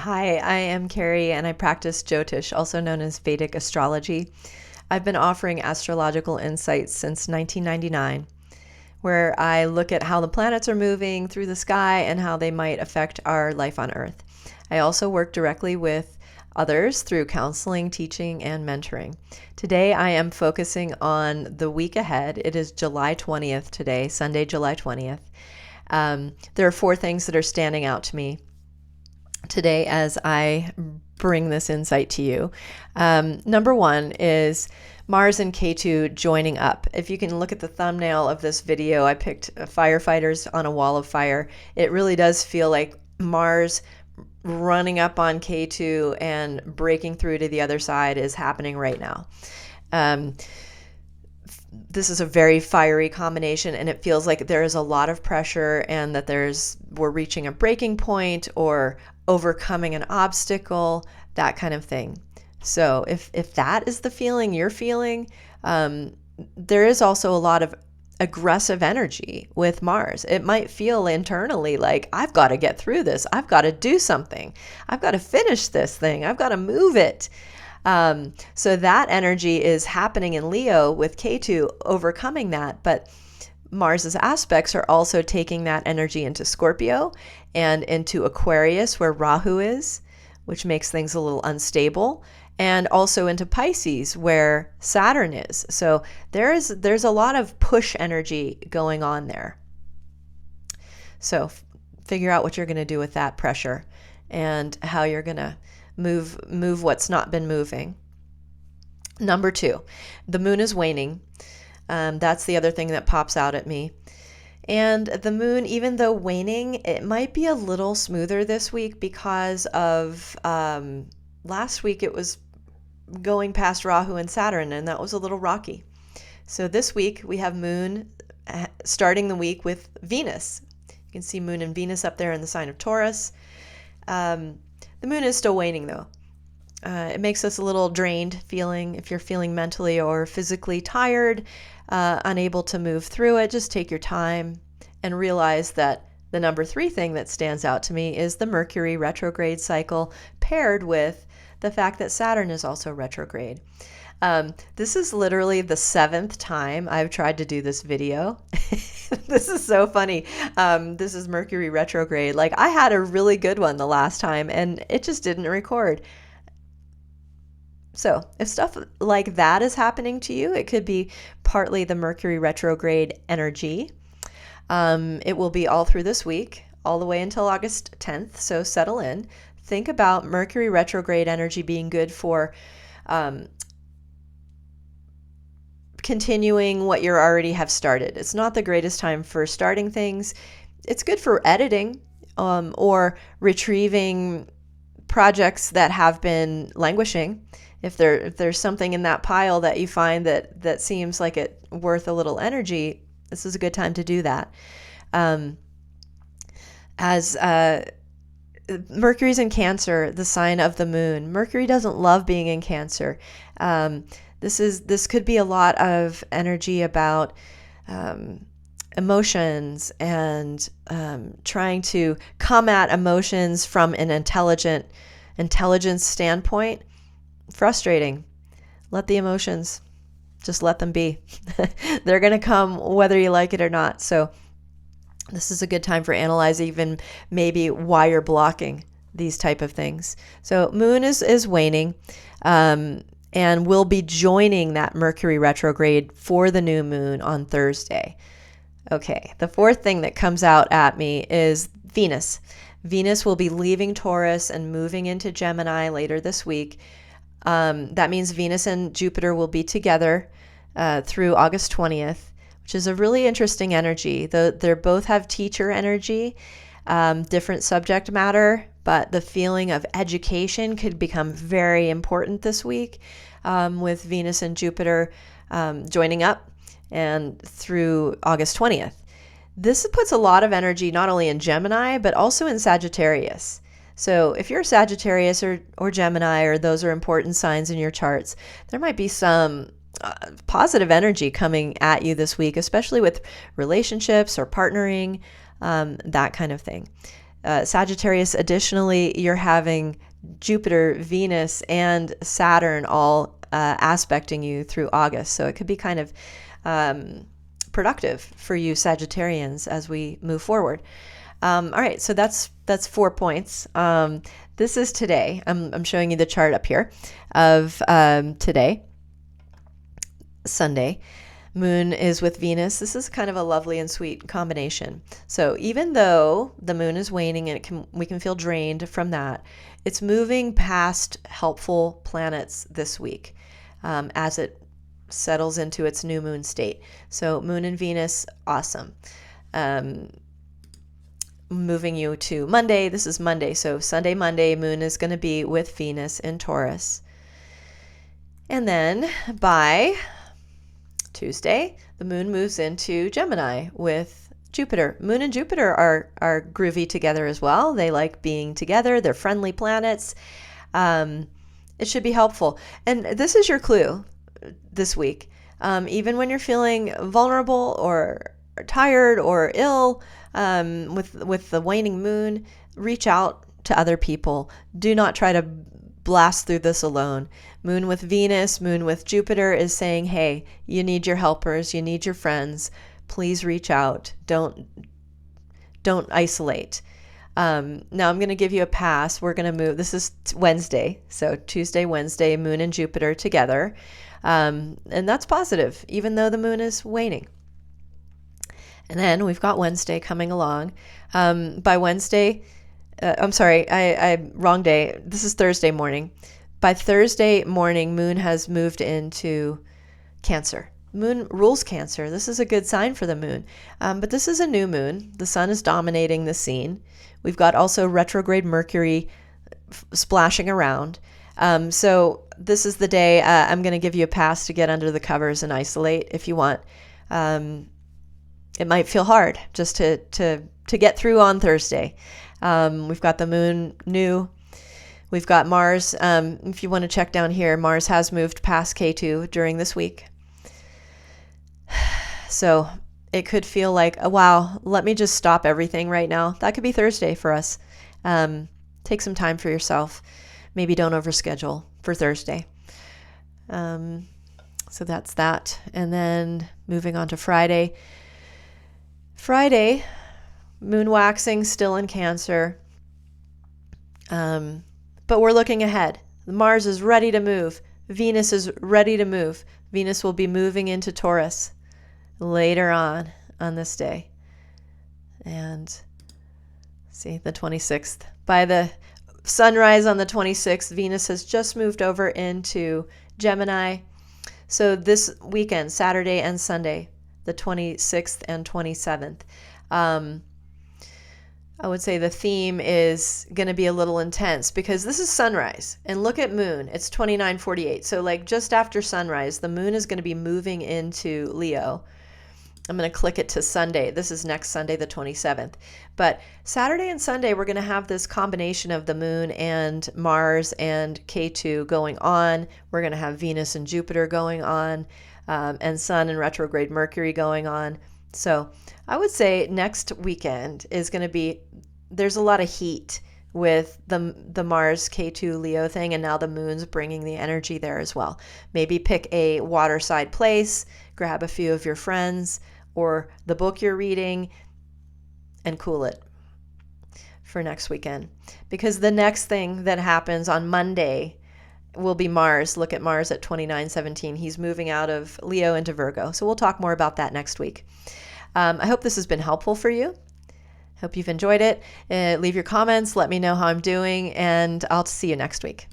Hi, I am Kerry and I practice Jyotish, also known as Vedic astrology. I've been offering astrological insights since 1999, where I look at how the planets are moving through the sky and how they might affect our life on Earth. I also work directly with others through counseling, teaching, and mentoring. Today, I am focusing on the week ahead. It is July 20th today, Sunday, July 20th. There are 4 things that are standing out to me today as I bring this insight to you. Number 1 is Mars and Ketu joining up. If you can look at the thumbnail of this video, I picked firefighters on a wall of fire. It really does feel like Mars running up on Ketu and breaking through to the other side is happening right now. This is a very fiery combination, and it feels like there is a lot of pressure and that we're reaching a breaking point or overcoming an obstacle, that kind of thing. So if that is the feeling you're feeling, there is also a lot of aggressive energy with Mars. It might feel internally like, I've got to get through this. I've got to do something. I've got to finish this thing. I've got to move it. So that energy is happening in Leo with Ketu overcoming that, but Mars's aspects are also taking that energy into Scorpio and into Aquarius, where Rahu is, which makes things a little unstable, and also into Pisces, where Saturn is. So there's a lot of push energy going on there. So figure out what you're going to do with that pressure and how you're going to move what's not been moving. Number 2, the moon is waning. That's the other thing that pops out at me. And the moon, even though waning, it might be a little smoother this week because of last week it was going past Rahu and Saturn, and that was a little rocky. So this week we have moon starting the week with Venus. You can see moon and Venus up there in the sign of Taurus. The moon is still waning though. It makes us a little drained feeling. If you're feeling mentally or physically tired, unable to move through it, just take your time and realize that the number 3 thing that stands out to me is the Mercury retrograde cycle paired with the fact that Saturn is also retrograde. This is literally the 7th time I've tried to do this video. This is so funny. This is Mercury retrograde. Like, I had a really good one the last time and it just didn't record. So if stuff like that is happening to you, it could be partly the Mercury retrograde energy. It will be all through this week, all the way until August 10th. So settle in. Think about Mercury retrograde energy being good for continuing what you already have started. It's not the greatest time for starting things. It's good for editing or retrieving projects that have been languishing. If there's something in that pile that you find that seems like it worth a little energy, this is a good time to do that. As Mercury's in Cancer, the sign of the moon. Mercury doesn't love being in Cancer. This could be a lot of energy about emotions and trying to come at emotions from an intelligence standpoint. Frustrating. Let the emotions, just let them be. They're going to come whether you like it or not. So this is a good time for analyzing even maybe why you're blocking these type of things. So moon is waning, and we'll be joining that Mercury retrograde for the new moon on Thursday. Okay, the 4th thing that comes out at me is Venus. Venus will be leaving Taurus and moving into Gemini later this week. That means Venus and Jupiter will be together through August 20th, which is a really interesting energy. They both have teacher energy, different subject matter, but the feeling of education could become very important this week with Venus and Jupiter joining up and through August 20th. This puts a lot of energy not only in Gemini, but also in Sagittarius. So if you're Sagittarius or Gemini, or those are important signs in your charts, there might be some positive energy coming at you this week, especially with relationships or partnering, that kind of thing. Sagittarius, additionally, you're having Jupiter, Venus, and Saturn all aspecting you through August. So it could be kind of productive for you Sagittarians as we move forward. All right, so that's 4 points. This is today. I'm showing you the chart up here of today, Sunday. Moon is with Venus. This is kind of a lovely and sweet combination. So even though the moon is waning and we can feel drained from that, it's moving past helpful planets this week as it settles into its new moon state. So Moon and Venus, awesome. Moving you to Monday. This is Monday. So Sunday, Monday, Moon is going to be with Venus in Taurus. And then by Tuesday, the moon moves into Gemini with Jupiter. Moon and Jupiter are groovy together as well. They like being together. They're friendly planets. It should be helpful. And this is your clue this week. Even when you're feeling vulnerable or tired or ill with the waning moon, reach out to other people. Do not try to blast through this alone. Moon with Venus, Moon with Jupiter is saying, hey, you need your helpers, you need your friends. Please reach out. Don't isolate. Now I'm going to give you a pass. We're going to move. This is Wednesday. So Tuesday, Wednesday, Moon and Jupiter together. And that's positive, even though the moon is waning. And then we've got Wednesday coming along. By Wednesday, I'm sorry, I wrong day. This is Thursday morning. By Thursday morning, Moon has moved into Cancer. Moon rules Cancer. This is a good sign for the moon. But this is a new moon. The sun is dominating the scene. We've got also retrograde Mercury splashing around. So this is the day I'm going to give you a pass to get under the covers and isolate if you want. It might feel hard just to get through on Thursday. We've got the moon new. We've got Mars. If you want to check down here, Mars has moved past Ketu during this week. So it could feel like, oh, wow, let me just stop everything right now. That could be Thursday for us. Take some time for yourself. Maybe don't overschedule for Thursday. So that's that. And then moving on to Friday. Friday, moon waxing still in Cancer. But we're looking ahead. Mars is ready to move. Venus is ready to move. Venus will be moving into Taurus later on this day. And see, the 26th. By the sunrise on the 26th, Venus has just moved over into Gemini. So this weekend, Saturday and Sunday, the 26th and 27th, I would say the theme is going to be a little intense because this is sunrise. And look at moon. It's 29:48. So like just after sunrise, the moon is going to be moving into Leo. I'm going to click it to Sunday. This is next Sunday, the 27th. But Saturday and Sunday, we're going to have this combination of the moon and Mars and Ketu going on. We're going to have Venus and Jupiter going on, and Sun and retrograde Mercury going on. So I would say next weekend is going to be, there's a lot of heat with the Mars Ketu Leo thing, and now the moon's bringing the energy there as well. Maybe pick a waterside place, grab a few of your friends or the book you're reading and cool it for next weekend. Because the next thing that happens on Monday will be Mars. Look at Mars at 29:17. He's moving out of Leo into Virgo. So we'll talk more about that next week. I hope this has been helpful for you. Hope you've enjoyed it. Leave your comments. Let me know how I'm doing, and I'll see you next week.